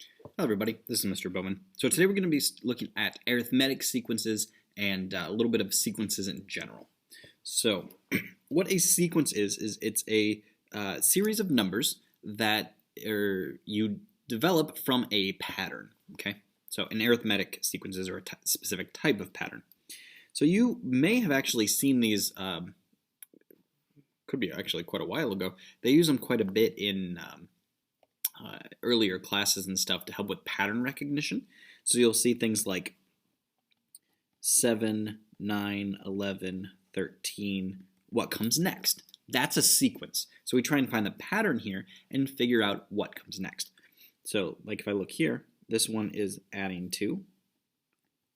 Hello everybody, this is Mr. Bowman. So today we're going to be looking at arithmetic sequences and a little bit of sequences in general. So what a sequence is it's a series of numbers that you develop from a pattern, okay? So in arithmetic sequences are a specific type of pattern. So you may have actually seen these, could be actually quite a while ago. They use them quite a bit in earlier classes and stuff to help with pattern recognition. So you'll see things like 7, 9, 11, 13. What comes next? That's a sequence. So we try and find the pattern here and figure out what comes next. So like if I look here, this one is adding 2,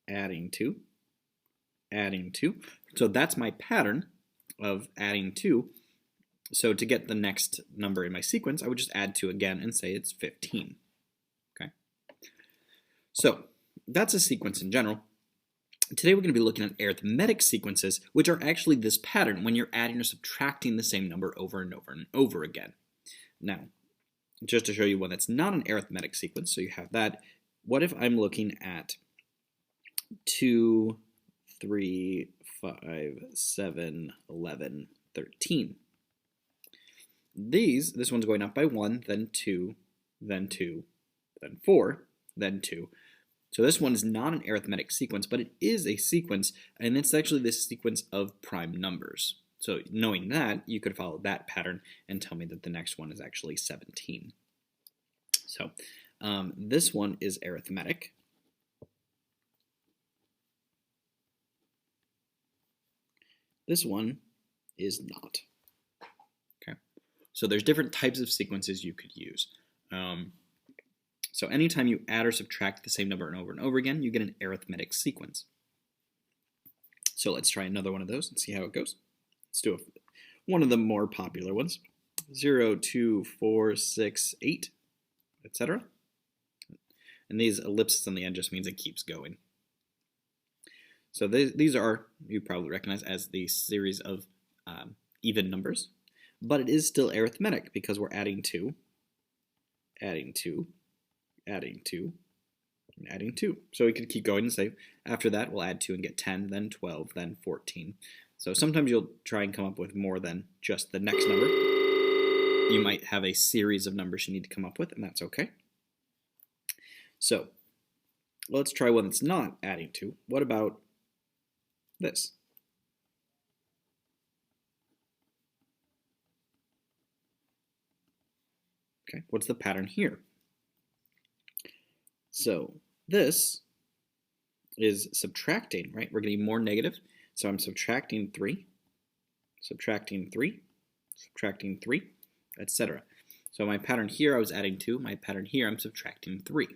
adding 2, adding 2. So that's my pattern of adding 2. So to get the next number in my sequence, I would just add 2 again and say it's 15. Okay. So that's a sequence in general. Today we're going to be looking at arithmetic sequences, which are actually this pattern when you're adding or subtracting the same number over and over and over again. Now, just to show you one that's not an arithmetic sequence, so you have that, what if I'm looking at 2, 3, 5, 7, 11, 13? This one's going up by 1, then 2, then 2, then 4, then 2. So this one is not an arithmetic sequence, but it is a sequence, and it's actually this sequence of prime numbers. So knowing that, you could follow that pattern and tell me that the next one is actually 17. So this one is arithmetic. This one is not. So there's different types of sequences you could use. So anytime you add or subtract the same number and over again, you get an arithmetic sequence. So let's try another one of those and see how it goes. Let's do one of the more popular ones. 0, 2, 4, 6, 8, etc. And these ellipses on the end just means it keeps going. So these are, you probably recognize as the series of even numbers. But it is still arithmetic because we're adding 2, adding 2, adding 2, and adding 2. So we could keep going and say, after that, we'll add 2 and get 10, then 12, then 14. So sometimes you'll try and come up with more than just the next number. You might have a series of numbers you need to come up with, and that's okay. So let's try one that's not adding 2. What about this? Okay, what's the pattern here? So this is subtracting, right? We're getting more negative. So I'm subtracting 3, subtracting 3, subtracting 3, etc. So my pattern here, I was adding 2. My pattern here, I'm subtracting 3.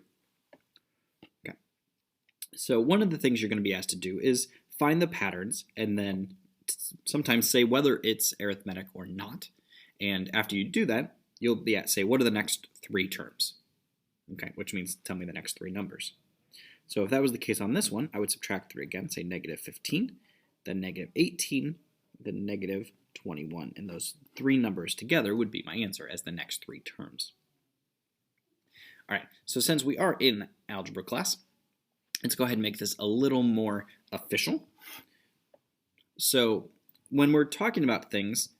Okay. So one of the things you're going to be asked to do is find the patterns and then sometimes say whether it's arithmetic or not. And after you do that, you'll be at, say, what are the next 3 terms? Okay, which means tell me the next 3 numbers. So if that was the case on this one, I would subtract 3 again, say negative 15, then negative 18, then negative 21. And those 3 numbers together would be my answer as the next 3 terms. All right, so since we are in algebra class, let's go ahead and make this a little more official. So when we're talking about things,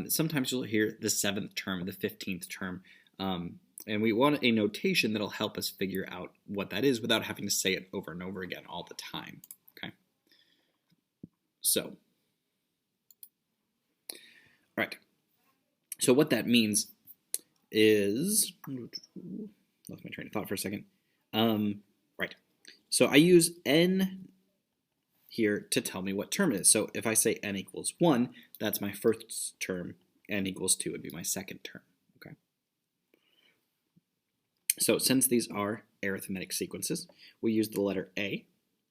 sometimes you'll hear the 7th term, the 15th term, and we want a notation that'll help us figure out what that is without having to say it over and over again all the time. Okay. So, all right. So what that means is, lost my train of thought for a second. Right. So I use n here to tell me what term it is. So if I say n equals 1, that's my first term. N equals 2 would be my second term. Okay. So since these are arithmetic sequences, we use the letter a,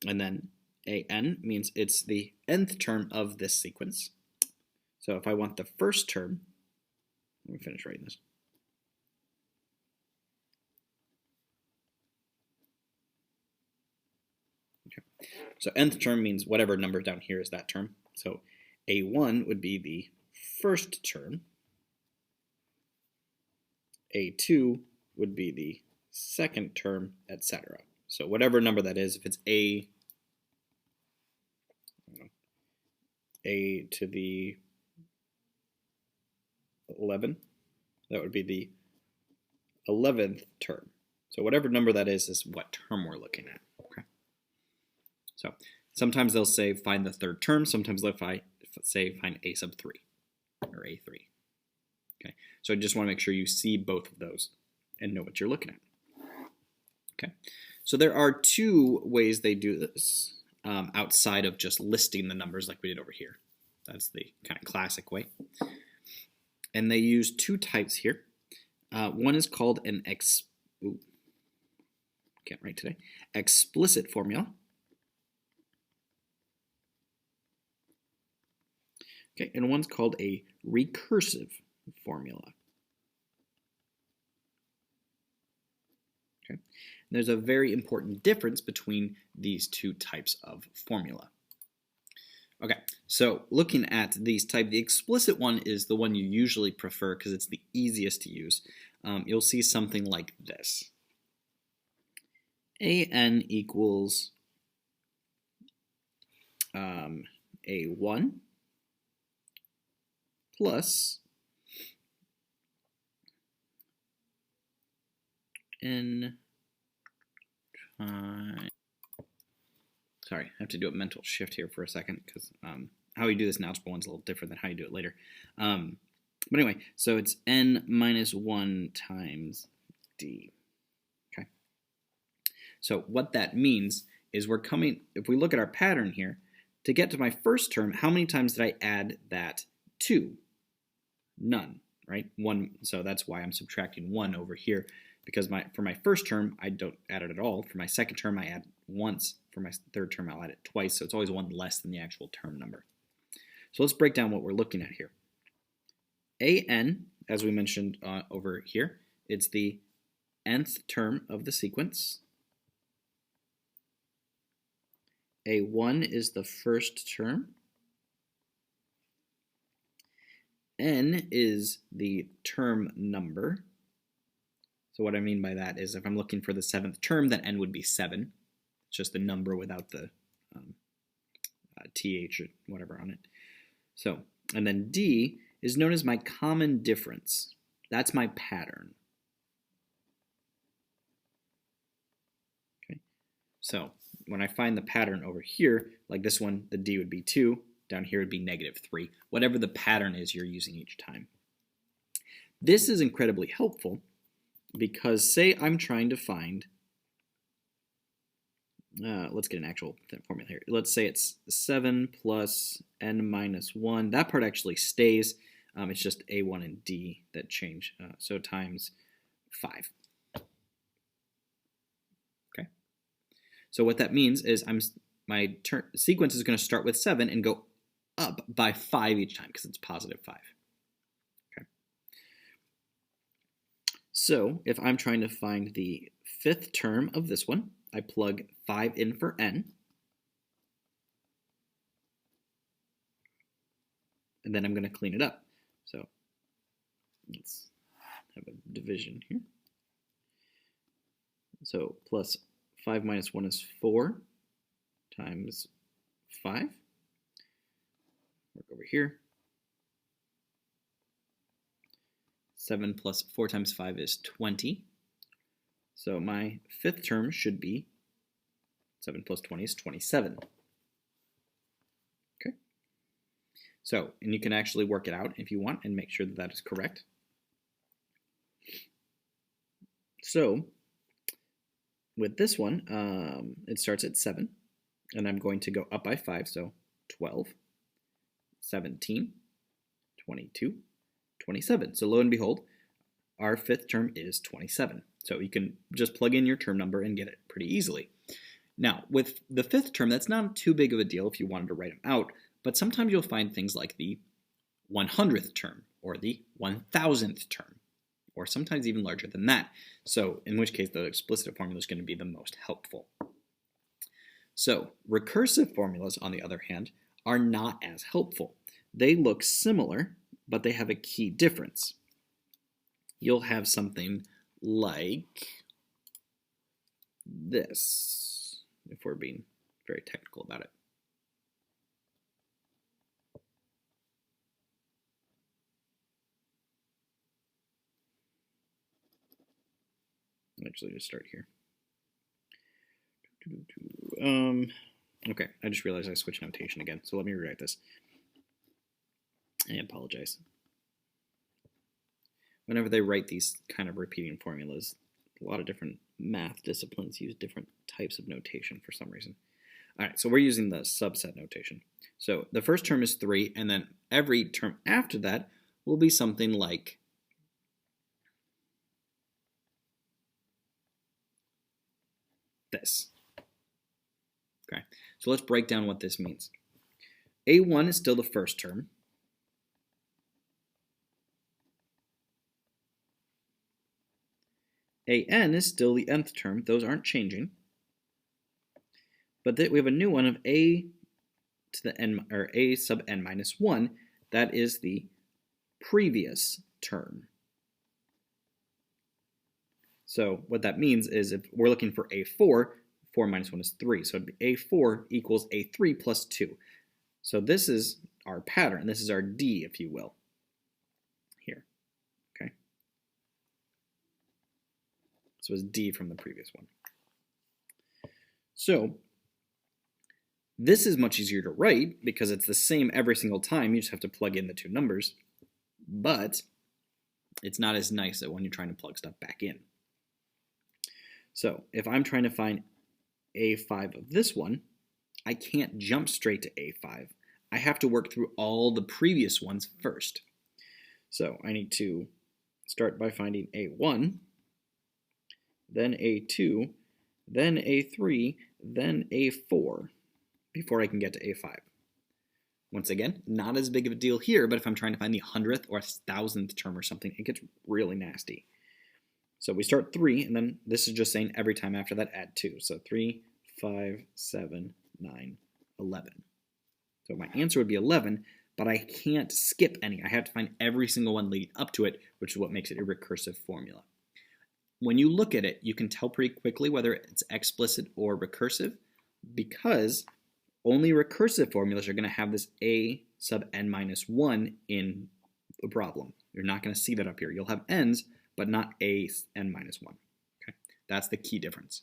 and then an means it's the nth term of this sequence. So if I want the first term, let me finish writing this. Okay. So nth term means whatever number down here is that term. So a1 would be the first term. A2 would be the second term, etc. So whatever number that is, if it's a to the 11, that would be the 11th term. So whatever number that is what term we're looking at. Okay. So sometimes they'll say find the third term. Sometimes they'll say find a sub 3 or a3. Okay. So I just want to make sure you see both of those and know what you're looking at. Okay. So there are two ways they do this outside of just listing the numbers like we did over here. That's the kind of classic way. And they use two types here. One is called an explicit formula. Okay, and one's called a recursive formula. Okay, and there's a very important difference between these two types of formula. Okay, so looking at these types, the explicit one is the one you usually prefer because it's the easiest to use. You'll see something like this. AN equals A1 plus N times. Sorry, I have to do a mental shift here for a second because how we do this in Algebra 1 is a little different than how you do it later. But anyway, so it's N minus 1 times D. Okay. So what that means is we're coming, if we look at our pattern here, to get to my first term, how many times did I add that 2? None, right? 1, so that's why I'm subtracting 1 over here, because for my first term, I don't add it at all. For my second term, I add once. For my third term, I'll add it twice, so it's always 1 less than the actual term number. So let's break down what we're looking at here. AN, as we mentioned over here, it's the nth term of the sequence. A1 is the first term. N is the term number. So what I mean by that is if I'm looking for the 7th term, then N would be 7. It's just the number without the TH or whatever on it. So, and then D is known as my common difference. That's my pattern. Okay. So when I find the pattern over here, like this one, the D would be 2. Down here would be -3. Whatever the pattern is you're using each time. This is incredibly helpful because say I'm trying to find, let's get an actual formula here. Let's say it's 7 plus n minus 1. That part actually stays. It's just A1 and D that change. So times 5. Okay. So what that means is my sequence is going to start with 7 and go up by 5 each time because it's +5. Okay. So if I'm trying to find the 5th term of this one, I plug 5 in for n, and then I'm going to clean it up. So let's have a division here. So plus 5 minus 1 is 4 times 5. Work over here. 7 plus 4 times 5 is 20. So my 5th term should be 7 plus 20 is 27. Okay. So, and you can actually work it out if you want and make sure that that is correct. So, with this one, it starts at 7, and I'm going to go up by 5, so 12, 17, 22, 27. So lo and behold, our 5th term is 27. So you can just plug in your term number and get it pretty easily. Now, with the 5th term, that's not too big of a deal if you wanted to write them out, but sometimes you'll find things like the 100th term or the 1000th term, or sometimes even larger than that. So in which case, the explicit formula is going to be the most helpful. So recursive formulas, on the other hand, are not as helpful. They look similar, but they have a key difference. You'll have something like this, if we're being very technical about it. Actually, just start here. Okay, I just realized I switched notation again, so let me rewrite this. I apologize. Whenever they write these kind of repeating formulas, a lot of different math disciplines use different types of notation for some reason. All right, so we're using the subset notation. So the first term is 3, and then every term after that will be something like this. Okay, so let's break down what this means. A1 is still the first term. AN is still the nth term. Those aren't changing. But we have a new one of a to the n, or a sub n minus 1. That is the previous term. So what that means is if we're looking for a4, 4 minus 1 is 3. So it'd be a4 equals a3 plus 2. So this is our pattern. This is our D, if you will, here. Okay. So it's D from the previous one. So this is much easier to write because it's the same every single time. You just have to plug in the two numbers. But it's not as nice when you're trying to plug stuff back in. So if I'm trying to find A5 of this one, I can't jump straight to A5. I have to work through all the previous ones first. So I need to start by finding A1, then A2, then A3, then A4, before I can get to A5. Once again, not as big of a deal here, but if I'm trying to find the 100th or 1,000th term or something, it gets really nasty. So we start 3, and then this is just saying every time after that add 2. So 3, 5, 7, 9, 11. So my answer would be 11, but I can't skip any. I have to find every single one leading up to it, which is what makes it a recursive formula. When you look at it, you can tell pretty quickly whether it's explicit or recursive, because only recursive formulas are going to have this a sub n minus 1 in the problem. You're not going to see that up here. You'll have n's, but not a n minus 1. Okay, that's the key difference.